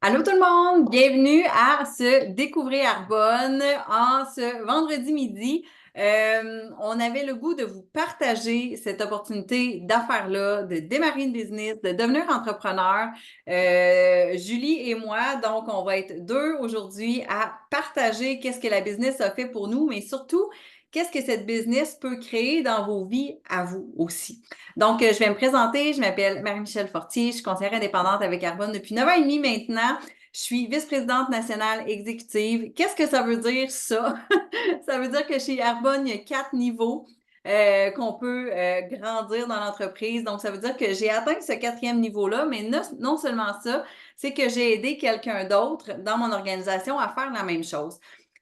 Allô tout le monde, bienvenue à se découvrir Arbonne en ce vendredi midi. On avait le goût de vous partager cette opportunité d'affaires-là, de démarrer une business, de devenir entrepreneur. Julie et moi, donc on va être deux aujourd'hui à partager qu'est-ce que la business a fait pour nous, mais surtout qu'est-ce que cette business peut créer dans vos vies à vous aussi. Donc, je vais me présenter. Je m'appelle Marie-Michel Fortier. Je suis conseillère indépendante avec Arbonne depuis 9 ans et demi maintenant. Je suis vice-présidente nationale exécutive. Qu'est-ce que ça veut dire, ça? Ça veut dire que chez Arbonne, il y a 4 niveaux qu'on peut grandir dans l'entreprise. Donc, ça veut dire que j'ai atteint ce quatrième niveau-là, mais non seulement ça, c'est que j'ai aidé quelqu'un d'autre dans mon organisation à faire la même chose.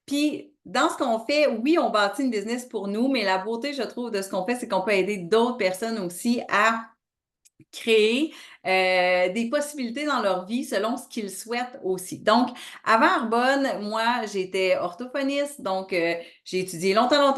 Puis, dans ce qu'on fait, oui, on bâtit une business pour nous, mais la beauté, je trouve, de ce qu'on fait, c'est qu'on peut aider d'autres personnes aussi à créer des possibilités dans leur vie selon ce qu'ils souhaitent aussi. Donc, avant Arbonne, moi, j'étais orthophoniste, donc j'ai étudié longtemps.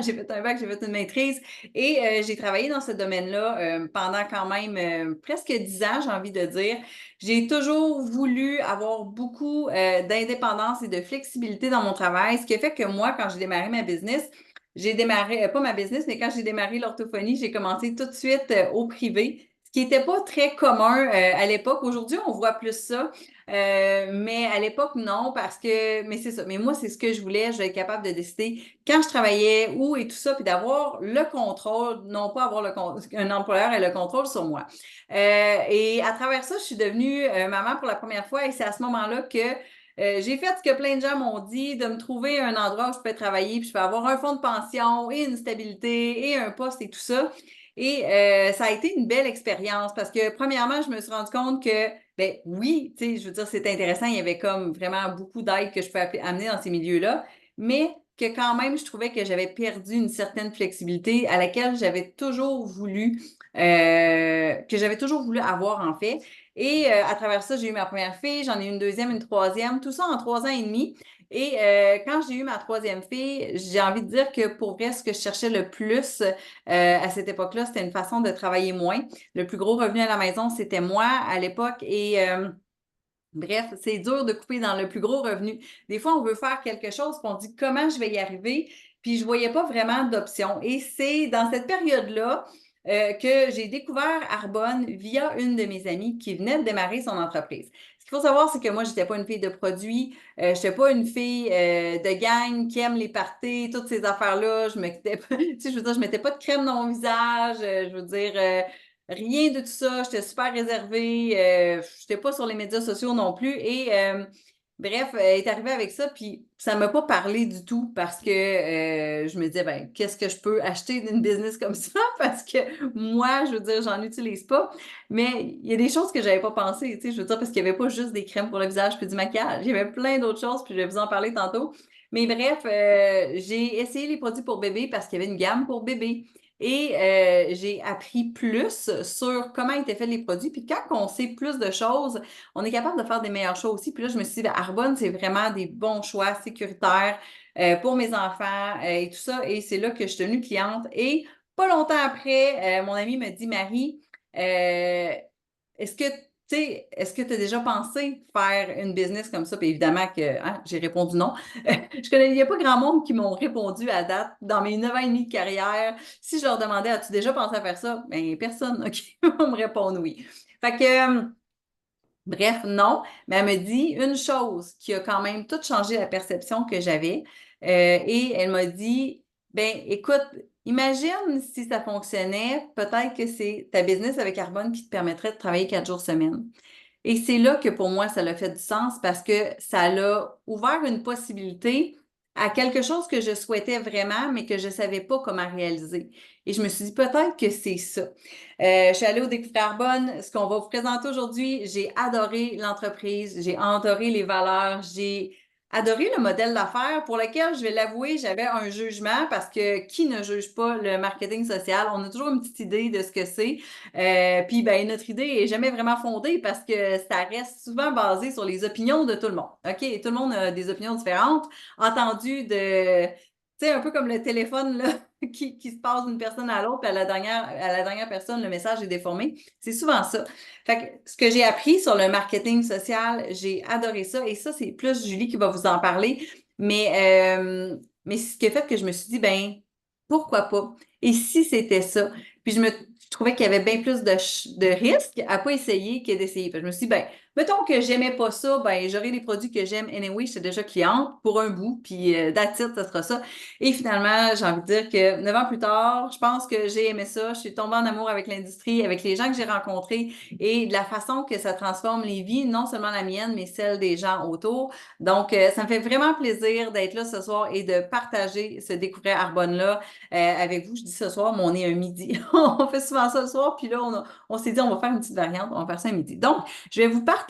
J'ai fait un bac, j'ai fait une maîtrise et j'ai travaillé dans ce domaine-là pendant quand même presque 10 ans, j'ai envie de dire. J'ai toujours voulu avoir beaucoup d'indépendance et de flexibilité dans mon travail, ce qui a fait que moi, quand j'ai démarré ma business, j'ai démarré, pas ma business, mais quand j'ai démarré l'orthophonie, j'ai commencé tout de suite au privé, ce qui n'était pas très commun à l'époque. Aujourd'hui, on voit plus ça, mais à l'époque, non, mais c'est ça. Mais moi, c'est ce que je voulais. Je vais être capable de décider quand je travaillais, où et tout ça, puis d'avoir le contrôle, non pas avoir un employeur ait le contrôle sur moi. Et à travers ça, je suis devenue maman pour la première fois et c'est à ce moment-là que j'ai fait ce que plein de gens m'ont dit, de me trouver un endroit où je peux travailler, puis je peux avoir un fonds de pension et une stabilité et un poste et tout ça. Et ça a été une belle expérience parce que premièrement, je me suis rendu compte que, ben oui, tu sais, je veux dire, c'était intéressant, il y avait comme vraiment beaucoup d'aide que je pouvais amener dans ces milieux-là, mais que quand même, je trouvais que j'avais perdu une certaine flexibilité à laquelle que j'avais toujours voulu avoir en fait. Et à travers ça, j'ai eu ma première fille, j'en ai eu une deuxième, une troisième, tout ça en 3 ans et demi. Et quand j'ai eu ma troisième fille, j'ai envie de dire que pour vrai, ce que je cherchais le plus à cette époque-là, c'était une façon de travailler moins. Le plus gros revenu à la maison, c'était moi à l'époque. Et bref, c'est dur de couper dans le plus gros revenu. Des fois, on veut faire quelque chose, puis on dit comment je vais y arriver, puis je voyais pas vraiment d'options. Et c'est dans cette période-là que j'ai découvert Arbonne via une de mes amies qui venait de démarrer son entreprise. Ce qu'il faut savoir, c'est que moi, j'étais pas une fille de produits, j'étais pas une fille de gang qui aime les parties, toutes ces affaires-là. Je mettais pas, tu sais, je veux dire, je mettais pas de crème dans mon visage, je veux dire, rien de tout ça. J'étais super réservée. J'étais pas sur les médias sociaux non plus. Et bref, elle est arrivée avec ça, puis ça m'a pas parlé du tout parce que je me disais, ben, qu'est-ce que je peux acheter d'une business comme ça? Parce que moi, je veux dire, j'en utilise pas. Mais il y a des choses que j'avais pas pensé, tu sais, je veux dire, parce qu'il y avait pas juste des crèmes pour le visage puis du maquillage. Il y avait plein d'autres choses, puis je vais vous en parler tantôt. Mais bref, j'ai essayé les produits pour bébé parce qu'il y avait une gamme pour bébé. Et j'ai appris plus sur comment étaient faits les produits. Puis quand on sait plus de choses, on est capable de faire des meilleurs choix aussi. Puis là, je me suis dit, ben, Arbonne, c'est vraiment des bons choix sécuritaires pour mes enfants et tout ça. Et c'est là que je suis devenue cliente. Et pas longtemps après, mon ami me dit, Marie, euh, est-ce que est-ce que tu as déjà pensé faire une business comme ça? Puis évidemment que hein, j'ai répondu non. Il n'y a pas grand monde qui m'ont répondu à date dans mes 9 ans et demi de carrière. Si je leur demandais, as-tu déjà pensé à faire ça? Ben, personne, OK, va me répondre oui. Fait que, bref, non. Mais elle me dit une chose qui a quand même tout changé la perception que j'avais. Et elle m'a dit, ben, écoute, imagine si ça fonctionnait, peut-être que c'est ta business avec Carbone qui te permettrait de travailler 4 jours semaine. Et c'est là que pour moi, ça a fait du sens parce que ça l'a ouvert une possibilité à quelque chose que je souhaitais vraiment, mais que je ne savais pas comment réaliser. Et je me suis dit, peut-être que c'est ça. Je suis allée au Découverte Carbone. Ce qu'on va vous présenter aujourd'hui, j'ai adoré l'entreprise, j'ai adoré les valeurs, j'ai adoré le modèle d'affaires pour lequel, je vais l'avouer, j'avais un jugement parce que qui ne juge pas le marketing social? On a toujours une petite idée de ce que c'est. Puis ben, notre idée est jamais vraiment fondée parce que ça reste souvent basé sur les opinions de tout le monde. OK? Tout le monde a des opinions différentes, entendues Tu sais, un peu comme le téléphone là, qui se passe d'une personne à l'autre, puis à la dernière personne, le message est déformé. C'est souvent ça. Fait que ce que j'ai appris sur le marketing social, j'ai adoré ça. Et ça, c'est plus Julie qui va vous en parler. Mais ce qui a fait que je me suis dit, ben, pourquoi pas? Et si c'était ça? Puis je trouvais qu'il y avait bien plus de risques à pas essayer que d'essayer. Fait que je me suis dit, ben, mettons que j'aimais pas ça, ben, j'aurais les produits que j'aime anyway, j'étais déjà cliente pour un bout, puis that's it, ça sera ça. Et finalement, j'ai envie de dire que 9 ans plus tard, je pense que j'ai aimé ça. Je suis tombée en amour avec l'industrie, avec les gens que j'ai rencontrés et de la façon que ça transforme les vies, non seulement la mienne, mais celle des gens autour. Donc, ça me fait vraiment plaisir d'être là ce soir et de partager ce Découvrir Arbonne-là avec vous. Je dis ce soir, mais on est un midi. On fait souvent ça le soir, puis là, on s'est dit, on va faire une petite variante, on va faire ça un midi. Donc, je vais vous partager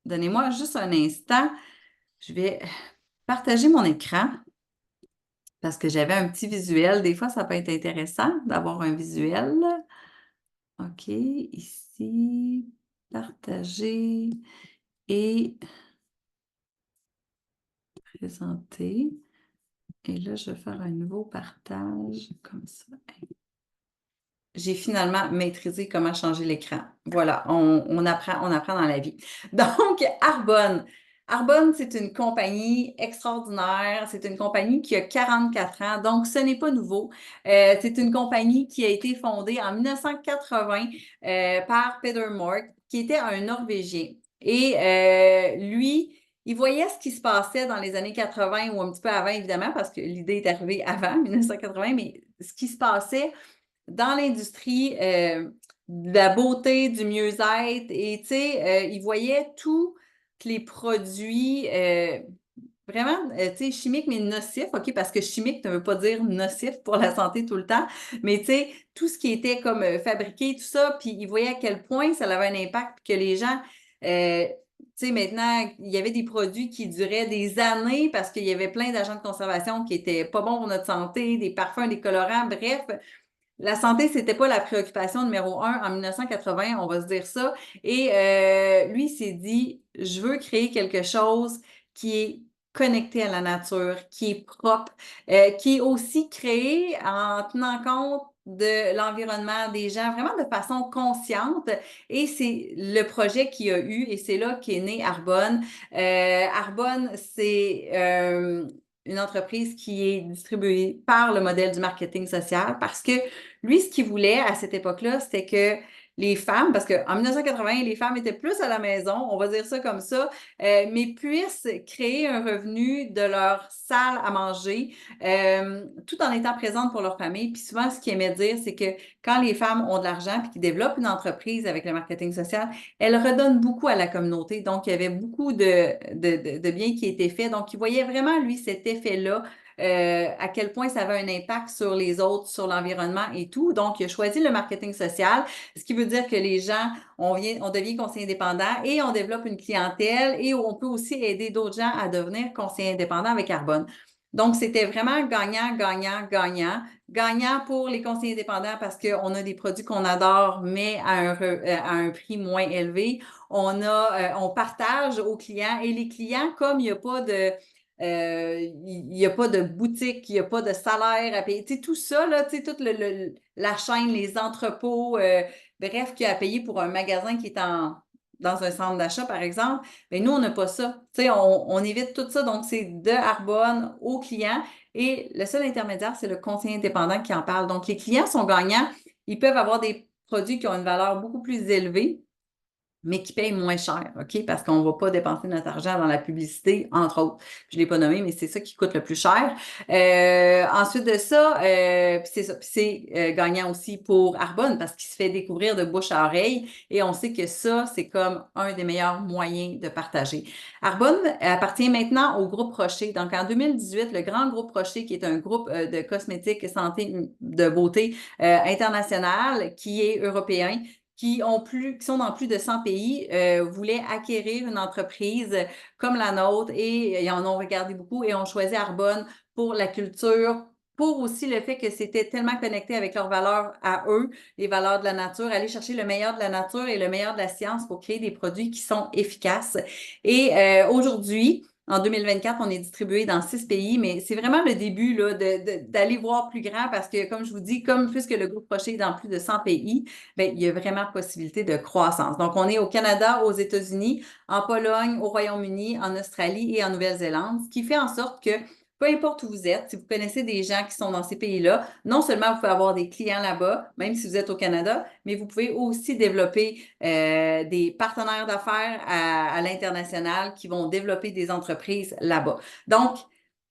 Donnez-moi juste un instant. Je vais partager mon écran parce que j'avais un petit visuel. Des fois, ça peut être intéressant d'avoir un visuel. OK, ici, partager et présenter. Et là, je vais faire un nouveau partage comme ça. J'ai finalement maîtrisé comment changer l'écran. Voilà, on apprend dans la vie. Donc, Arbonne. Arbonne, c'est une compagnie extraordinaire. C'est une compagnie qui a 44 ans, donc ce n'est pas nouveau. C'est une compagnie qui a été fondée en 1980 par Peter Mort, qui était un Norvégien. Et lui, il voyait ce qui se passait dans les années 80 ou un petit peu avant, évidemment, parce que l'idée est arrivée avant 1980, mais ce qui se passait dans l'industrie de la beauté, du mieux-être. Et tu sais, il voyait tous les produits vraiment, tu sais, chimiques, mais nocifs, OK? Parce que chimique ne veut pas dire nocif pour la santé tout le temps. Mais tu sais, tout ce qui était comme fabriqué, tout ça, puis il voyait à quel point ça avait un impact, puis que les gens, tu sais, maintenant, il y avait des produits qui duraient des années parce qu'il y avait plein d'agents de conservation qui étaient pas bons pour notre santé, des parfums, des colorants, bref. La santé, c'était pas la préoccupation numéro un en 1980, on va se dire ça. Et lui, il s'est dit, je veux créer quelque chose qui est connecté à la nature, qui est propre, qui est aussi créé en tenant compte de l'environnement des gens, vraiment de façon consciente. Et c'est le projet qu'il a eu, et c'est là qu'est né Arbonne. Arbonne, c'est une entreprise qui est distribuée par le modèle du marketing social parce que lui, ce qu'il voulait à cette époque-là, c'était que les femmes, parce qu'en 1980, les femmes étaient plus à la maison, on va dire ça comme ça, mais puissent créer un revenu de leur salle à manger tout en étant présentes pour leur famille. Puis souvent, ce qu'il aimait dire, c'est que quand les femmes ont de l'argent puis qu'ils développent une entreprise avec le marketing social, elles redonnent beaucoup à la communauté. Donc, il y avait beaucoup de biens qui étaient faits. Donc, il voyait vraiment, lui, cet effet-là à quel point ça avait un impact sur les autres, sur l'environnement et tout. Donc, il a choisi le marketing social, ce qui veut dire que les gens, on devient conseiller indépendant et on développe une clientèle et on peut aussi aider d'autres gens à devenir conseiller indépendant avec Arbonne. Donc, c'était vraiment gagnant, gagnant, gagnant. Gagnant pour les conseillers indépendants parce qu'on a des produits qu'on adore, mais à un prix moins élevé. On partage aux clients et les clients, comme il n'y a pas il n'y a pas de boutique, il n'y a pas de salaire à payer. Tu sais, tout ça, là, tu sais, toute la chaîne, les entrepôts, bref, qu'il y a à payer pour un magasin qui est dans un centre d'achat, par exemple. Mais nous, on n'a pas ça. Tu sais, on évite tout ça. Donc, c'est de Arbonne aux clients. Et le seul intermédiaire, c'est le conseiller indépendant qui en parle. Donc, les clients sont gagnants. Ils peuvent avoir des produits qui ont une valeur beaucoup plus élevée mais qui payent moins cher, OK? Parce qu'on ne va pas dépenser notre argent dans la publicité, entre autres. Je ne l'ai pas nommé, mais c'est ça qui coûte le plus cher. Ensuite de ça, puis c'est ça, puis c'est gagnant aussi pour Arbonne parce qu'il se fait découvrir de bouche à oreille et on sait que ça, c'est comme un des meilleurs moyens de partager. Arbonne appartient maintenant au groupe Rocher. Donc, en 2018, le grand groupe Rocher, qui est un groupe de cosmétiques santé de beauté international, qui est européen, qui sont dans plus de 100 pays, voulaient acquérir une entreprise comme la nôtre et ils en ont regardé beaucoup et ont choisi Arbonne pour la culture, pour aussi le fait que c'était tellement connecté avec leurs valeurs à eux, les valeurs de la nature, aller chercher le meilleur de la nature et le meilleur de la science pour créer des produits qui sont efficaces. Et aujourd'hui, En 2024, on est distribué dans 6 pays, mais c'est vraiment le début là, d'aller voir plus grand parce que, comme je vous dis, puisque le groupe Rocher est dans plus de 100 pays, bien, il y a vraiment possibilité de croissance. Donc, on est au Canada, aux États-Unis, en Pologne, au Royaume-Uni, en Australie et en Nouvelle-Zélande, ce qui fait en sorte que peu importe où vous êtes, si vous connaissez des gens qui sont dans ces pays-là, non seulement vous pouvez avoir des clients là-bas, même si vous êtes au Canada, mais vous pouvez aussi développer des partenaires d'affaires à l'international qui vont développer des entreprises là-bas. Donc,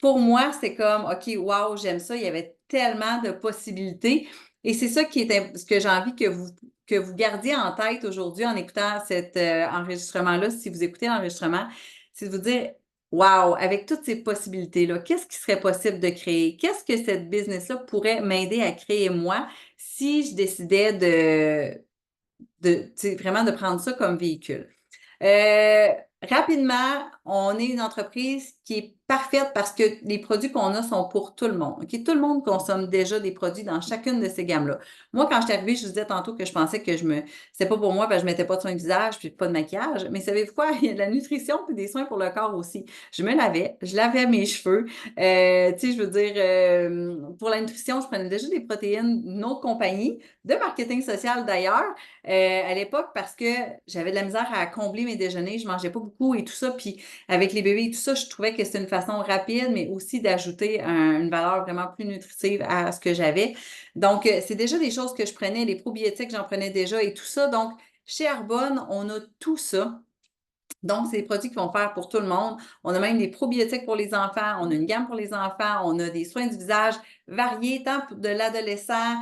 pour moi, c'est comme, OK, wow, j'aime ça. Il y avait tellement de possibilités. Et c'est ça ce que j'ai envie que vous gardiez en tête aujourd'hui en écoutant cet enregistrement-là, si vous écoutez l'enregistrement, c'est de vous dire, wow, avec toutes ces possibilités-là, qu'est-ce qui serait possible de créer? Qu'est-ce que cette business-là pourrait m'aider à créer moi si je décidais vraiment de prendre ça comme véhicule? Euh, Rapidement, on est une entreprise qui est parfaite parce que les produits qu'on a sont pour tout le monde. OK? Tout le monde consomme déjà des produits dans chacune de ces gammes-là. Moi, quand je suis arrivée, je vous disais tantôt que je pensais que c'était pas pour moi parce que je mettais pas de soin de visage puis pas de maquillage. Mais savez-vous quoi? Il y a de la nutrition puis des soins pour le corps aussi. Je lavais mes cheveux. Tu sais, je veux dire, pour la nutrition, je prenais déjà des protéines d'une autre compagnie, de marketing social d'ailleurs, à l'époque parce que j'avais de la misère à combler mes déjeuners, je mangeais pas beaucoup et tout ça, puis avec les bébés et tout ça, je trouvais que c'était une façon rapide, mais aussi d'ajouter une valeur vraiment plus nutritive à ce que j'avais. Donc, c'est déjà des choses que je prenais, les probiotiques, j'en prenais déjà et tout ça. Donc, chez Arbonne, on a tout ça. Donc, c'est des produits qui vont faire pour tout le monde. On a même des probiotiques pour les enfants, on a une gamme pour les enfants, on a des soins du visage variés, tant de l'adolescent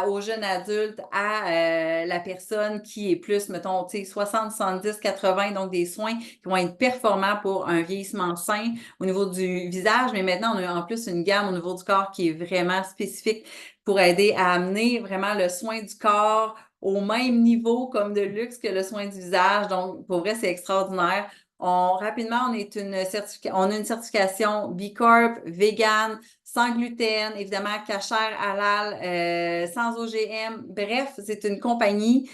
au jeune adulte, à la personne qui est plus, mettons, 60, 70, 80, donc des soins qui vont être performants pour un vieillissement sain au niveau du visage. Mais maintenant, on a en plus une gamme au niveau du corps qui est vraiment spécifique pour aider à amener vraiment le soin du corps au même niveau comme de luxe que le soin du visage. Donc, pour vrai, c'est extraordinaire. Rapidement, on a une certification B Corp, vegan, sans gluten, évidemment, cachère, halal, sans OGM. Bref, c'est une compagnie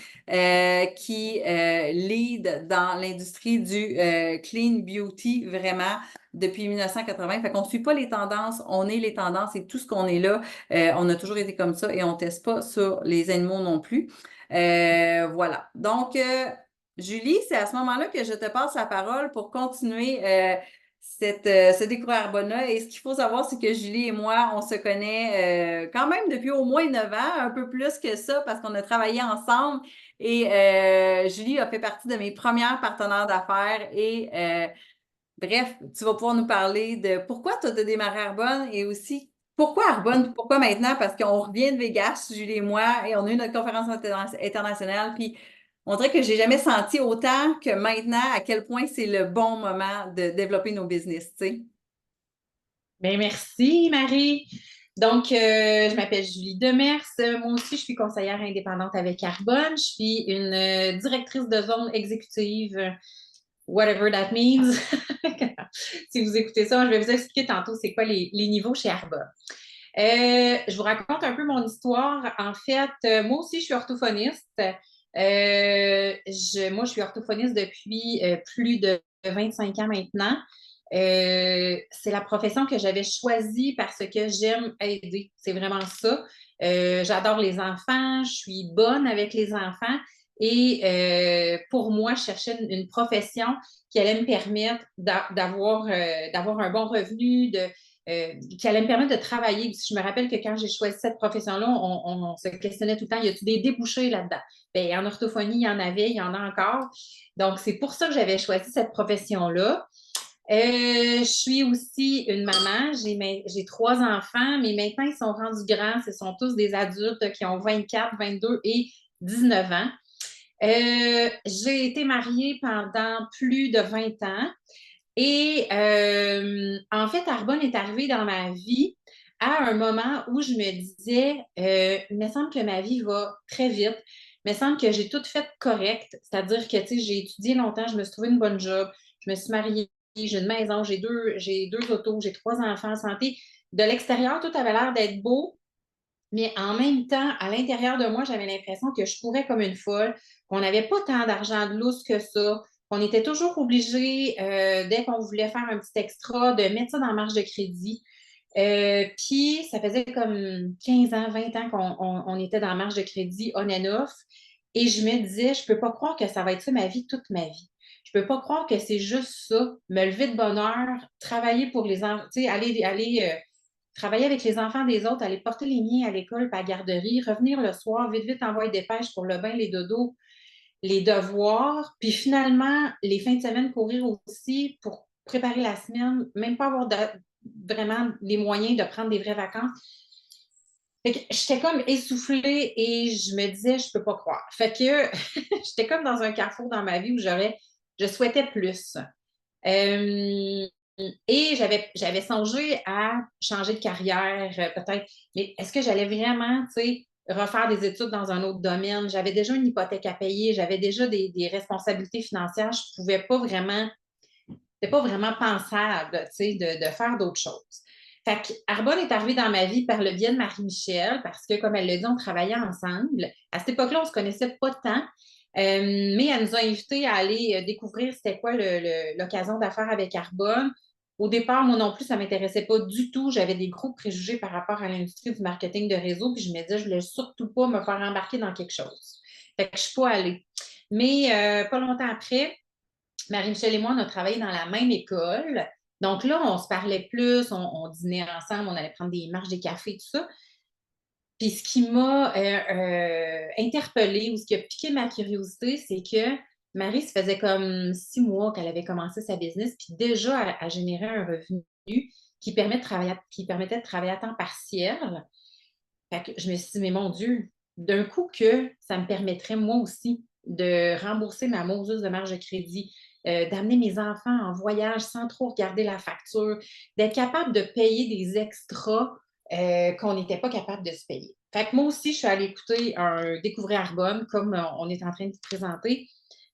qui lead dans l'industrie du clean beauty, vraiment, depuis 1980. Fait qu'on ne suit pas les tendances, on est les tendances et tout ce qu'on est là, on a toujours été comme ça et on ne teste pas sur les animaux non plus. Voilà. Donc, Julie, c'est à ce moment-là que je te passe la parole pour continuer ce découvert Arbonne-là. Et ce qu'il faut savoir, c'est que Julie et moi, on se connaît quand même depuis au moins 9 ans, un peu plus que ça, parce qu'on a travaillé ensemble. Et Julie a fait partie de mes premières partenaires d'affaires. Et bref, tu vas pouvoir nous parler de pourquoi tu as démarré Arbonne et aussi pourquoi Arbonne, pourquoi maintenant? Parce qu'on revient de Vegas, Julie et moi, et on a eu notre conférence internationale, puis on dirait que j'ai jamais senti autant que maintenant à quel point c'est le bon moment de développer nos business, tu sais. Bien, merci, Marie. Donc, je m'appelle Julie Demers. Moi aussi, je suis conseillère indépendante avec Carbone. Je suis une directrice de zone exécutive, whatever that means. Si vous écoutez ça, je vais vous expliquer tantôt c'est quoi les niveaux chez Arbonne. Je vous raconte un peu mon histoire. En fait, moi aussi, je suis orthophoniste. Moi, je suis orthophoniste depuis plus de 25 ans maintenant. C'est la profession que j'avais choisie parce que j'aime aider. C'est vraiment ça. J'adore les enfants, je suis bonne avec les enfants et pour moi, je cherchais une profession qui allait me permettre d'avoir un bon revenu, qui allait me permettre de travailler. Je me rappelle que quand j'ai choisi cette profession-là, on se questionnait tout le temps, y a-t-il des débouchés là-dedans? Bien, en orthophonie, il y en avait, il y en a encore. Donc, c'est pour ça que j'avais choisi cette profession-là. Je suis aussi une maman. J'ai 3 enfants, mais maintenant, ils sont rendus grands. Ce sont tous des adultes qui ont 24, 22 et 19 ans. J'ai été mariée pendant plus de 20 ans. Et en fait, Arbonne est arrivé dans ma vie à un moment où je me disais, il me semble que ma vie va très vite. Il me semble que j'ai tout fait correct. C'est-à-dire que, tu sais, j'ai étudié longtemps, je me suis trouvé une bonne job, je me suis mariée, j'ai une maison, j'ai deux autos, j'ai 3 enfants en santé. De l'extérieur, tout avait l'air d'être beau, mais en même temps, à l'intérieur de moi, j'avais l'impression que je courais comme une folle, qu'on n'avait pas tant d'argent de lousse que ça, On était toujours obligés, dès qu'on voulait faire un petit extra, de mettre ça dans la marge de crédit. Puis, ça faisait comme 15 ans, 20 ans qu'on était dans la marge de crédit on and off. Et je me disais, je ne peux pas croire que ça va être ça ma vie, toute ma vie. Je ne peux pas croire que c'est juste ça, me lever de bonne heure, travailler pour les enfants, tu sais, aller travailler avec les enfants des autres, aller porter les miens à l'école, pas à la garderie, revenir le soir, vite, vite, envoyer des pêches pour le bain, les dodos, les devoirs, puis finalement, les fins de semaine, courir aussi pour préparer la semaine, même pas avoir vraiment les moyens de prendre des vraies vacances. Fait que j'étais comme essoufflée et je me disais, je peux pas croire. Fait que j'étais comme dans un carrefour dans ma vie où je souhaitais plus. Euh, et j'avais songé à changer de carrière, peut-être. Mais est-ce que j'allais vraiment, tu sais, refaire des études dans un autre domaine? J'avais déjà une hypothèque à payer, j'avais déjà des responsabilités financières. Je pouvais pas vraiment, c'était pas vraiment pensable, tu sais, de faire d'autres choses. Fait que Arbonne est arrivée dans ma vie par le biais de Marie-Michel, parce que, comme elle l'a dit, on travaillait ensemble. À cette époque-là, on se connaissait pas tant, mais elle nous a invités à aller découvrir c'était quoi l'occasion d'affaires avec Arbonne. Au départ, moi non plus, ça ne m'intéressait pas du tout. J'avais des gros préjugés par rapport à l'industrie du marketing de réseau, puis je me disais, je ne voulais surtout pas me faire embarquer dans quelque chose. Fait que je ne suis pas allée. Mais pas longtemps après, Marie-Michel et moi, on a travaillé dans la même école. Donc là, on se parlait plus, on dînait ensemble, on allait prendre des marches, des cafés, tout ça. Puis ce qui m'a interpellée ou ce qui a piqué ma curiosité, c'est que Marie, ça faisait comme 6 mois qu'elle avait commencé sa business, puis déjà, elle générait un revenu qui permettait de travailler à temps partiel. Fait que je me suis dit, mais mon Dieu, d'un coup que ça me permettrait moi aussi de rembourser ma moseuse de marge de crédit, d'amener mes enfants en voyage sans trop regarder la facture, d'être capable de payer des extras qu'on n'était pas capable de se payer. Fait que moi aussi, je suis allée écouter un Découvrir Arbonne, comme on est en train de vous présenter.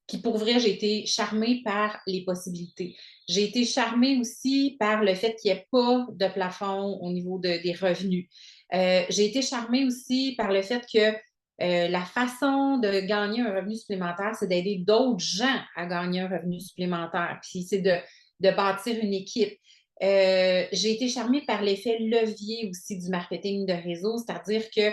Puis pour vrai, j'ai été charmée par les possibilités. J'ai été charmée aussi par le fait qu'il n'y ait pas de plafond au niveau des revenus. J'ai été charmée aussi par le fait que la façon de gagner un revenu supplémentaire, c'est d'aider d'autres gens à gagner un revenu supplémentaire. Puis c'est de bâtir une équipe. J'ai été charmée par l'effet levier aussi du marketing de réseau, c'est-à-dire que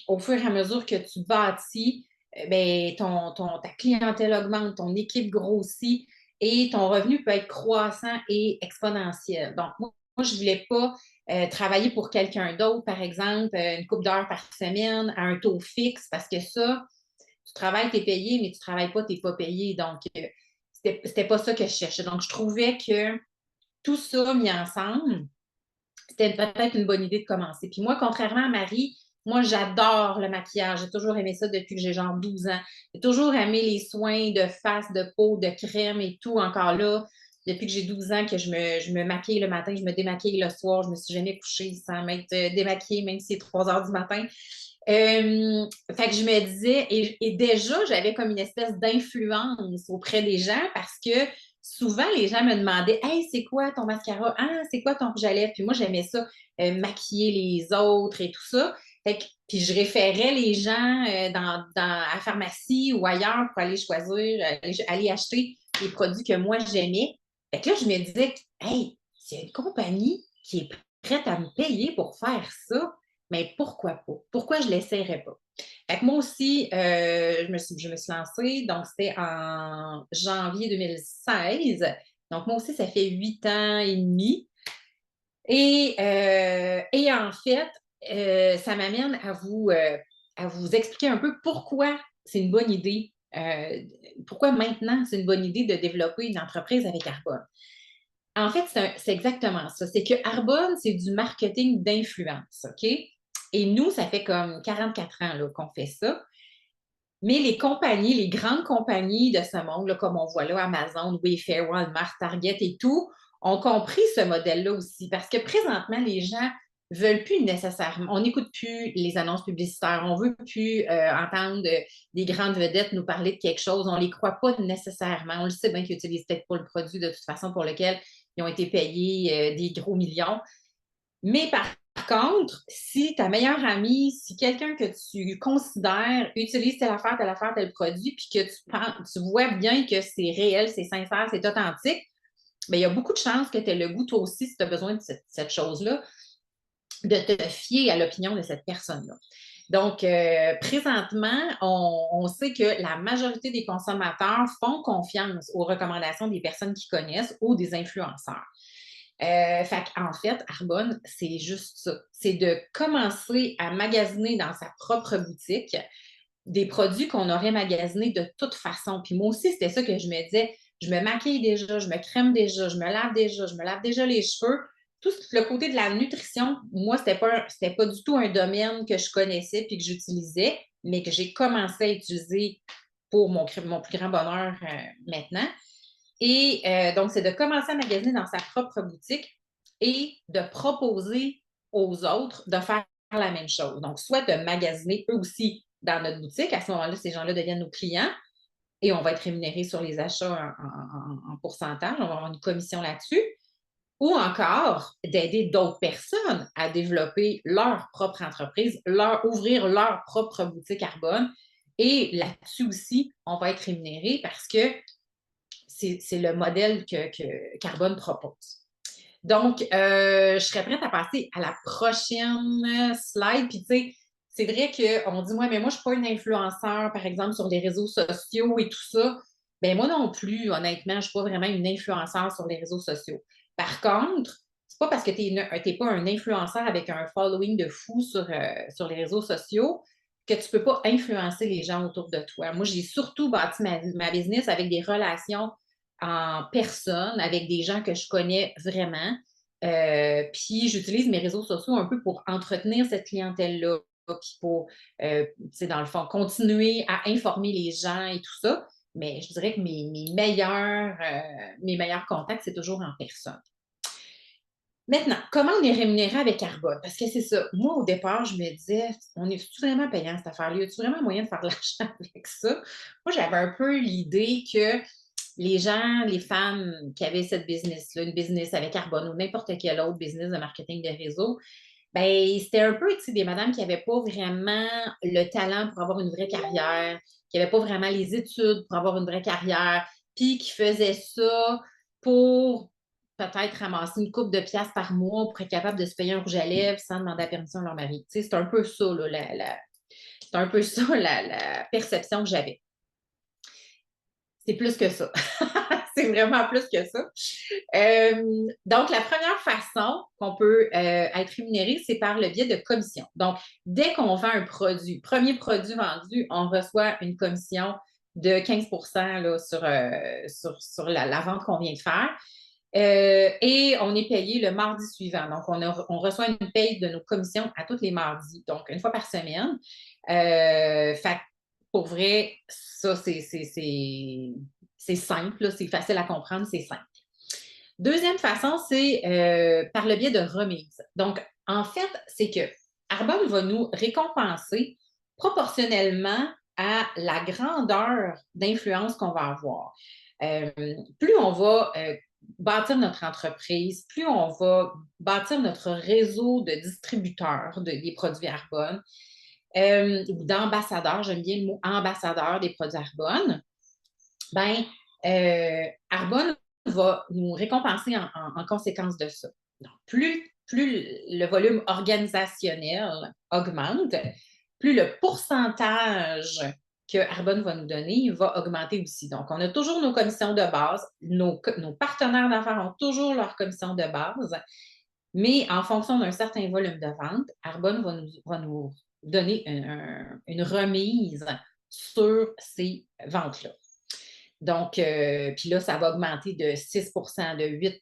au fur et à mesure que tu bâtis, ben, ta clientèle augmente, ton équipe grossit et ton revenu peut être croissant et exponentiel. Donc, moi je ne voulais pas travailler pour quelqu'un d'autre, par exemple, une couple d'heures par semaine à un taux fixe, parce que ça, tu travailles, tu es payé, mais tu ne travailles pas, tu n'es pas payé. Donc, c'était pas ça que je cherchais. Donc, je trouvais que tout ça mis ensemble, c'était peut-être une bonne idée de commencer. Puis moi, contrairement à Marie, moi, j'adore le maquillage. J'ai toujours aimé ça depuis que j'ai genre 12 ans. J'ai toujours aimé les soins de face, de peau, de crème et tout. Encore là, depuis que j'ai 12 ans que je me maquille le matin, je me démaquille le soir. Je me suis jamais couchée sans m'être démaquillée, même si c'est 3 heures du matin. Fait que je me disais, et déjà, j'avais comme une espèce d'influence auprès des gens parce que souvent, les gens me demandaient, hey, c'est quoi ton mascara? Ah, c'est quoi ton rouge à lèvres? Puis moi, j'aimais ça, maquiller les autres et tout ça. Fait que, puis je référais les gens à la pharmacie ou ailleurs pour aller choisir, aller acheter les produits que moi j'aimais. Fait que là, je me disais, hey, c'est une compagnie qui est prête à me payer pour faire ça, mais pourquoi pas? Pourquoi je ne l'essayerais pas? Fait que moi aussi, je me suis lancée, donc c'était en janvier 2016. Donc moi aussi, ça fait 8 ans et demi. Et en fait, ça m'amène à vous expliquer un peu pourquoi c'est une bonne idée, pourquoi maintenant c'est une bonne idée de développer une entreprise avec Arbonne. En fait, c'est exactement ça. C'est que Arbonne, c'est du marketing d'influence, OK? Et nous, ça fait comme 44 ans là, qu'on fait ça. Mais les compagnies, les grandes compagnies de ce monde, là, comme on voit là, Amazon, Wayfair, Walmart, Target et tout, ont compris ce modèle-là aussi. Parce que présentement, les gens veulent plus nécessairement, on n'écoute plus les annonces publicitaires, on veut plus entendre des grandes vedettes nous parler de quelque chose, on les croit pas nécessairement. On le sait bien qu'ils utilisent peut-être pas le produit de toute façon pour lequel ils ont été payés des gros millions. Mais par contre, si ta meilleure amie, si quelqu'un que tu considères utilise tel produit, puis que tu vois bien que c'est réel, c'est sincère, c'est authentique, bien, il y a beaucoup de chances que tu aies le goût, toi aussi, si tu as besoin de cette chose-là, de te fier à l'opinion de cette personne-là. Donc, présentement, on sait que la majorité des consommateurs font confiance aux recommandations des personnes qu'ils connaissent ou des influenceurs. En fait, Arbonne, c'est juste ça. C'est de commencer à magasiner dans sa propre boutique des produits qu'on aurait magasinés de toute façon. Puis moi aussi, c'était ça que je me disais. Je me maquille déjà, je me crème déjà, je me lave déjà les cheveux. Tout le côté de la nutrition, moi, c'était pas du tout un domaine que je connaissais puis que j'utilisais, mais que j'ai commencé à utiliser pour mon plus grand bonheur maintenant. Et donc, c'est de commencer à magasiner dans sa propre boutique et de proposer aux autres de faire la même chose. Donc, soit de magasiner eux aussi dans notre boutique. À ce moment-là, ces gens-là deviennent nos clients et on va être rémunérés sur les achats en pourcentage. On va avoir une commission là-dessus. Ou encore d'aider d'autres personnes à développer leur propre entreprise, ouvrir leur propre boutique carbone. Et là-dessus aussi, on va être rémunéré parce que c'est le modèle que Carbone propose. Donc, je serais prête à passer à la prochaine slide. Puis, tu sais, c'est vrai qu'on dit, ouais, mais moi, je ne suis pas une influenceur, par exemple, sur les réseaux sociaux et tout ça. Bien, moi non plus, honnêtement, je ne suis pas vraiment une influenceur sur les réseaux sociaux. Par contre, c'est pas parce que tu n'es pas un influenceur avec un following de fou sur les réseaux sociaux que tu ne peux pas influencer les gens autour de toi. Moi, j'ai surtout bâti ma business avec des relations en personne avec des gens que je connais vraiment. Puis j'utilise mes réseaux sociaux un peu pour entretenir cette clientèle-là, puis pour, dans le fond, continuer à informer les gens et tout ça. Mais je dirais que mes meilleurs contacts, c'est toujours en personne. Maintenant, comment on est rémunéré avec Carbone? Parce que c'est ça. Moi, au départ, je me disais, on est-tu vraiment payant cette affaire-là? Y a-tu vraiment moyen de faire de l'argent avec ça? Moi, j'avais un peu l'idée que les gens, les femmes qui avaient cette business-là, une business avec Carbone ou n'importe quel autre business de marketing de réseau, ben c'était un peu des madames qui n'avaient pas vraiment le talent pour avoir une vraie carrière, qui n'avaient pas vraiment les études pour avoir une vraie carrière, puis qui faisaient ça pour peut-être ramasser une coupe de piastres par mois pour être capable de se payer un rouge à lèvres sans demander la permission à leur mari. Tu sais, c'est un peu ça, là, c'est un peu ça la perception que j'avais. C'est plus que ça. C'est vraiment plus que ça. Donc, la première façon qu'on peut être rémunéré, c'est par le biais de commission. Donc, dès qu'on vend un produit, premier produit vendu, on reçoit une commission de 15 là, sur la vente qu'on vient de faire. Et on est payé le mardi suivant. Donc, on reçoit une paye de nos commissions à tous les mardis, donc une fois par semaine. Fait pour vrai, ça, c'est simple, c'est facile à comprendre, c'est simple. Deuxième façon, c'est par le biais de remises. Donc, en fait, c'est que Arbonne va nous récompenser proportionnellement à la grandeur d'influence qu'on va avoir. Plus on va bâtir notre entreprise, plus on va bâtir notre réseau de distributeurs des produits Arbonne, ou d'ambassadeurs, j'aime bien le mot ambassadeur des produits Arbonne, ben, Arbonne va nous récompenser en conséquence de ça. Donc, plus le volume organisationnel augmente, plus le pourcentage que Arbonne va nous donner va augmenter aussi. Donc, on a toujours nos commissions de base. Nos partenaires d'affaires ont toujours leurs commissions de base. Mais en fonction d'un certain volume de vente, Arbonne va nous donner une remise sur ces ventes-là. Donc, puis là, ça va augmenter de 6 de 8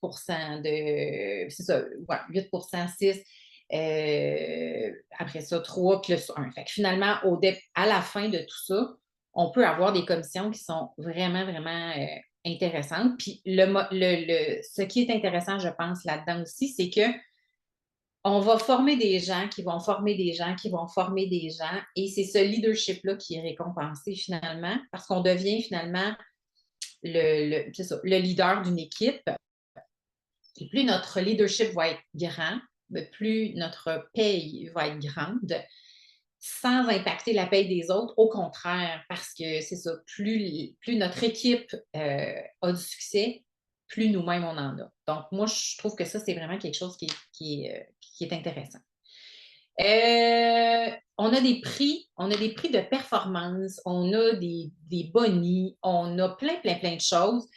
c'est ça, ouais, 8 6 après ça, 3 plus 1. Fait que finalement, à la fin de tout ça, on peut avoir des commissions qui sont vraiment, vraiment intéressantes. Puis ce qui est intéressant, je pense, là-dedans aussi, c'est que on va former des gens qui vont former des gens qui vont former des gens. Et c'est ce leadership-là qui est récompensé finalement, parce qu'on devient finalement le leader d'une équipe. Et plus notre leadership va être grand, plus notre paye va être grande, sans impacter la paye des autres. Au contraire, parce que c'est ça, plus notre équipe a du succès, plus nous-mêmes on en a. Donc, moi, je trouve que ça, c'est vraiment quelque chose qui est intéressant. On a des prix de performance, on a des bonnies, on a plein de choses.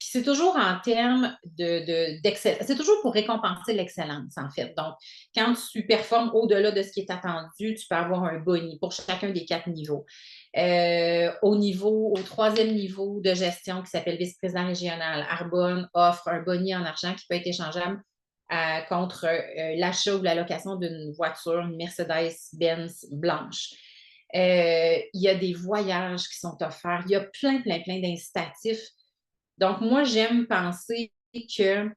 Puis c'est toujours en termes d'excellence. C'est toujours pour récompenser l'excellence, en fait. Donc, quand tu performes au-delà de ce qui est attendu, tu peux avoir un boni pour chacun des 4 niveaux. Au troisième niveau de gestion qui s'appelle vice-président régional, Arbonne offre un boni en argent qui peut être échangeable contre l'achat ou la location d'une voiture, une Mercedes-Benz blanche. Il y a des voyages qui sont offerts. Il y a plein d'incitatifs. Donc, moi, j'aime penser que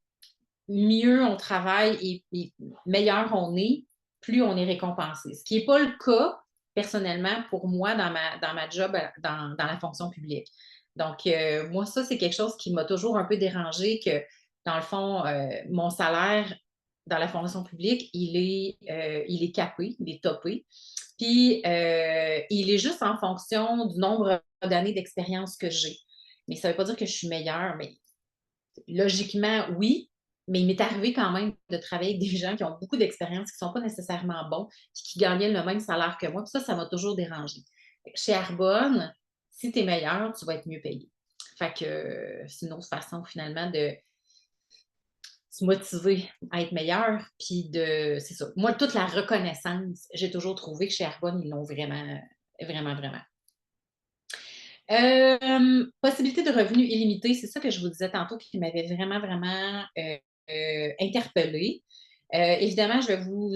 mieux on travaille et meilleur on est, plus on est récompensé. Ce qui n'est pas le cas, personnellement, pour moi, dans ma job dans la fonction publique. Donc, moi, ça, c'est quelque chose qui m'a toujours un peu dérangé que, dans le fond, mon salaire dans la fonction publique, il est capé, il est topé. Puis, il est juste en fonction du nombre d'années d'expérience que j'ai. Mais ça ne veut pas dire que je suis meilleure, mais logiquement, oui, mais il m'est arrivé quand même de travailler avec des gens qui ont beaucoup d'expérience, qui ne sont pas nécessairement bons, puis qui gagnaient le même salaire que moi. Puis ça m'a toujours dérangé. Chez Arbonne, si tu es meilleur, tu vas être mieux payé. Fait que c'est une autre façon finalement de se motiver à être meilleur. Puis c'est ça. Moi, toute la reconnaissance, j'ai toujours trouvé que chez Arbonne, ils l'ont vraiment. Possibilité de revenus illimités, c'est ça que je vous disais tantôt qui m'avait vraiment interpellée. Évidemment, je vais vous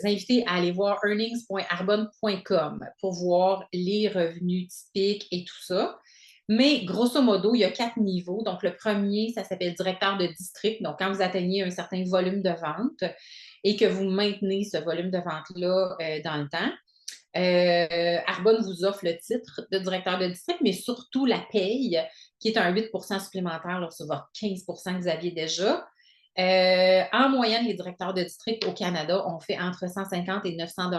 inviter à aller voir earnings.arbonne.com pour voir les revenus typiques et tout ça. Mais grosso modo, il y a 4 niveaux. Donc, le premier, ça s'appelle directeur de district. Donc, quand vous atteignez un certain volume de vente et que vous maintenez ce volume de vente-là dans le temps, Arbonne vous offre le titre de directeur de district, mais surtout la paye, qui est un 8 supplémentaire là, sur votre 15 que vous aviez déjà. En moyenne, les directeurs de district au Canada ont fait entre 150 et 900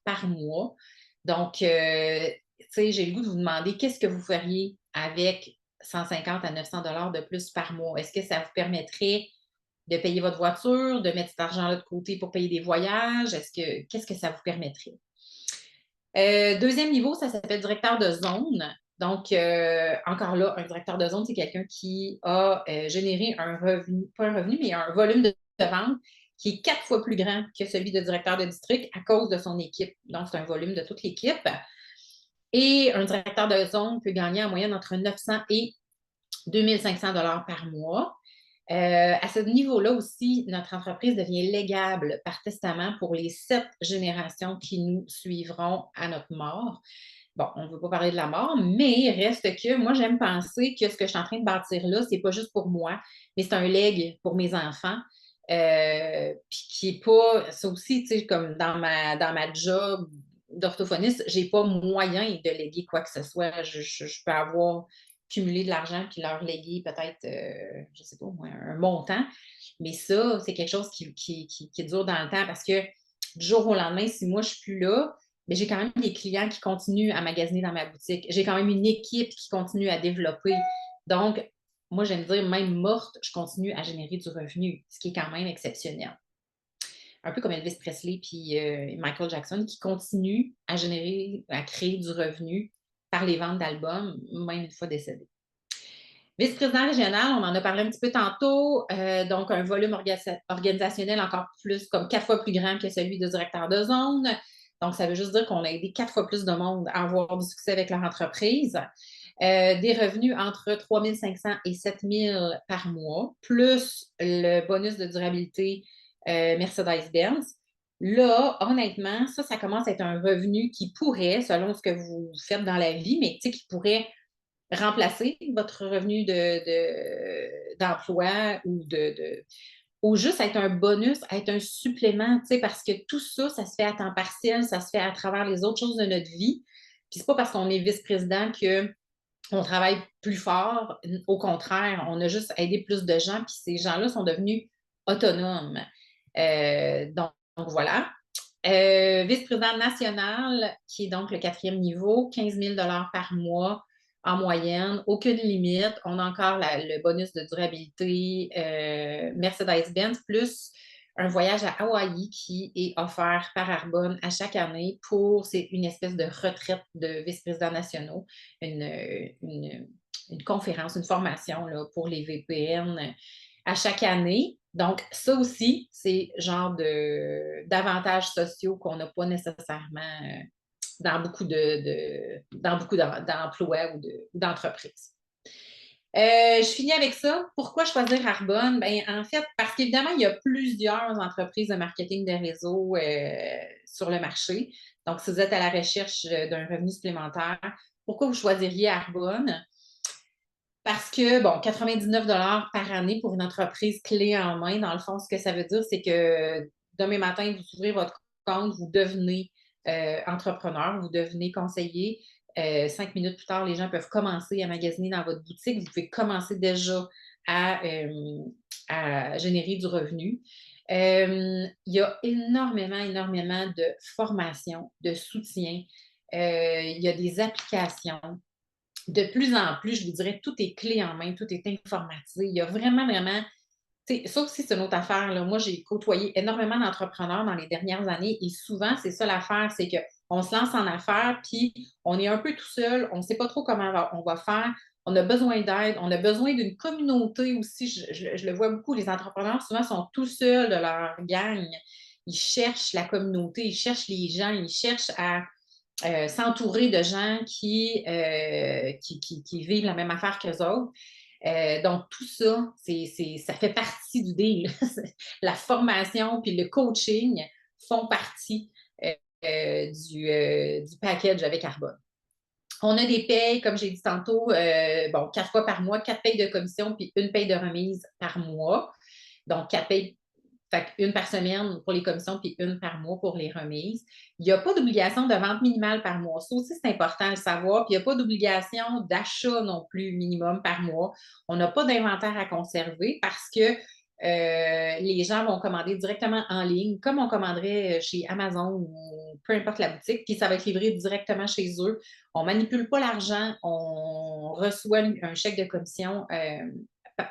par mois. Donc, tu sais, j'ai le goût de vous demander qu'est-ce que vous feriez avec 150 à 900 de plus par mois? Est-ce que ça vous permettrait de payer votre voiture, de mettre cet argent-là de côté pour payer des voyages? Qu'est-ce que ça vous permettrait? Deuxième niveau, ça s'appelle directeur de zone. Donc, encore là, un directeur de zone, c'est quelqu'un qui a généré un revenu, pas un revenu, mais un volume de vente qui est 4 fois plus grand que celui de directeur de district à cause de son équipe. Donc, c'est un volume de toute l'équipe. Et un directeur de zone peut gagner en moyenne entre 900 et 2500 par mois. À ce niveau-là aussi, notre entreprise devient légable par testament pour les 7 générations qui nous suivront à notre mort. Bon, on ne veut pas parler de la mort, mais reste que moi, j'aime penser que ce que je suis en train de bâtir là, c'est pas juste pour moi, mais c'est un legs pour mes enfants. Puis qui est pas, ça aussi, tu sais, comme dans ma job d'orthophoniste, j'ai pas moyen de léguer quoi que ce soit. Je peux avoir cumulé de l'argent puis leur léguer peut-être, je sais pas moi, un montant. Mais ça, c'est quelque chose qui dure dans le temps parce que du jour au lendemain, si moi je suis plus là, mais j'ai quand même des clients qui continuent à magasiner dans ma boutique. J'ai quand même une équipe qui continue à développer. Donc, moi, j'aime dire, même morte, je continue à générer du revenu, ce qui est quand même exceptionnel. Un peu comme Elvis Presley puis Michael Jackson, qui continuent à créer du revenu par les ventes d'albums, même une fois décédés. Vice-président régional, on en a parlé un petit peu tantôt, donc un volume organisationnel encore plus, comme 4 fois plus grand que celui de directeur de zone. Donc, ça veut juste dire qu'on a aidé 4 fois plus de monde à avoir du succès avec leur entreprise. Des revenus entre 3 500 et 7 000 par mois, plus le bonus de durabilité Mercedes-Benz. Là, honnêtement, ça commence à être un revenu qui pourrait, selon ce que vous faites dans la vie, mais qui pourrait remplacer votre revenu d'emploi ou juste être un bonus, être un supplément, parce que tout ça, ça se fait à temps partiel, ça se fait à travers les autres choses de notre vie. Puis c'est pas parce qu'on est vice-président qu'on travaille plus fort. Au contraire, on a juste aidé plus de gens, puis ces gens-là sont devenus autonome. Donc, voilà. Vice-président national, qui est donc le 4e niveau, 15 000 par mois en moyenne, aucune limite. On a encore le bonus de durabilité Mercedes-Benz, plus un voyage à Hawaï qui est offert par Arbonne à chaque année c'est une espèce de retraite de vice-présidents nationaux, une conférence, une formation là, pour les VPN à chaque année. Donc, ça aussi, c'est genre d'avantages sociaux qu'on n'a pas nécessairement dans beaucoup d'emplois ou d'entreprises. Je finis avec ça. Pourquoi choisir Arbonne? Ben, en fait, parce qu'évidemment, il y a plusieurs entreprises de marketing de réseau sur le marché. Donc, si vous êtes à la recherche d'un revenu supplémentaire, pourquoi vous choisiriez Arbonne? Parce que, bon, 99 par année pour une entreprise clé en main, dans le fond, ce que ça veut dire, c'est que demain matin, vous ouvrez votre compte, vous devenez entrepreneur, vous devenez conseiller. 5 minutes plus tard, les gens peuvent commencer à magasiner dans votre boutique. Vous pouvez commencer déjà à générer du revenu. Il y a énormément de formation, de soutien. Il y a des applications. De plus en plus, je vous dirais, tout est clé en main, tout est informatisé. Il y a vraiment, ça aussi, c'est une autre affaire. Là. Moi, j'ai côtoyé énormément d'entrepreneurs dans les dernières années et souvent, c'est ça l'affaire, c'est qu'on se lance en affaires, puis on est un peu tout seul, on ne sait pas trop comment on va faire, on a besoin d'aide, on a besoin d'une communauté aussi. Je le vois beaucoup, les entrepreneurs souvent sont tout seuls de leur gang. Ils cherchent la communauté, ils cherchent les gens, ils cherchent à s'entourer de gens qui vivent la même affaire qu'eux autres. Donc, tout ça, ça fait partie du deal. La formation puis le coaching font partie du package avec Arbonne. On a des payes, comme j'ai dit tantôt, 4 fois par mois, 4 payes de commission puis une paye de remise par mois. Donc, 4 payes, fait une par semaine pour les commissions puis une par mois pour les remises. Il n'y a pas d'obligation de vente minimale par mois. Ça aussi, c'est important de le savoir. Puis il n'y a pas d'obligation d'achat non plus minimum par mois. On n'a pas d'inventaire à conserver parce que les gens vont commander directement en ligne, comme on commanderait chez Amazon ou peu importe la boutique, puis ça va être livré directement chez eux. On ne manipule pas l'argent, on reçoit un chèque de commission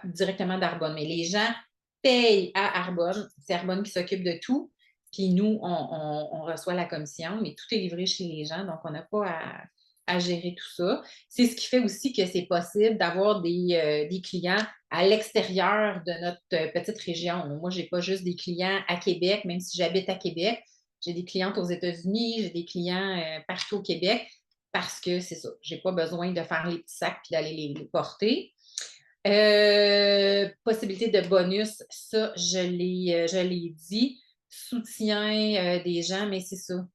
directement d'Arbonne. Mais les gens payent à Arbonne, c'est Arbonne qui s'occupe de tout, puis nous, on reçoit la commission, mais tout est livré chez les gens, donc on n'a pas à gérer tout ça. C'est ce qui fait aussi que c'est possible d'avoir des clients à l'extérieur de notre petite région. Moi, je n'ai pas juste des clients à Québec, même si j'habite à Québec. J'ai des clientes aux États-Unis, j'ai des clients partout au Québec, parce que c'est ça, je n'ai pas besoin de faire les petits sacs puis d'aller les porter. Possibilité de bonus, ça, je l'ai dit. Soutien des gens, mais c'est ça.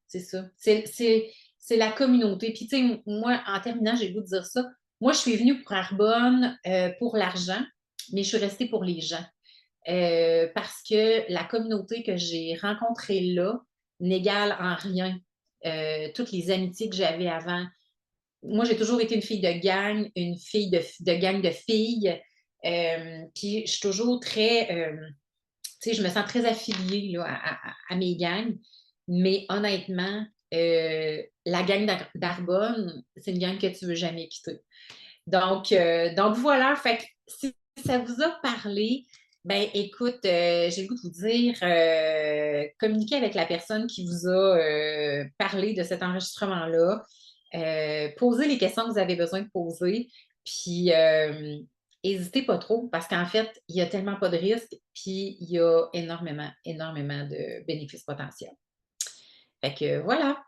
C'est la communauté. Puis, tu sais, moi, en terminant, j'ai le goût de dire ça. Moi, je suis venue pour Arbonne pour l'argent, mais je suis restée pour les gens. Parce que la communauté que j'ai rencontrée là n'égale en rien toutes les amitiés que j'avais avant. Moi, j'ai toujours été une fille de gang, une fille de gang de filles. Puis je suis toujours très, tu sais, je me sens très affiliée là, à mes gangs. Mais honnêtement, la gang d'Arbonne, c'est une gang que tu ne veux jamais quitter. Donc voilà, fait que si ça vous a parlé, ben écoute, j'ai le goût de vous dire, communiquez avec la personne qui vous a parlé de cet enregistrement-là. Posez les questions que vous avez besoin de poser. Puis, n'hésitez pas trop parce qu'en fait, il n'y a tellement pas de risques. Puis, il y a énormément de bénéfices potentiels. Fait que voilà.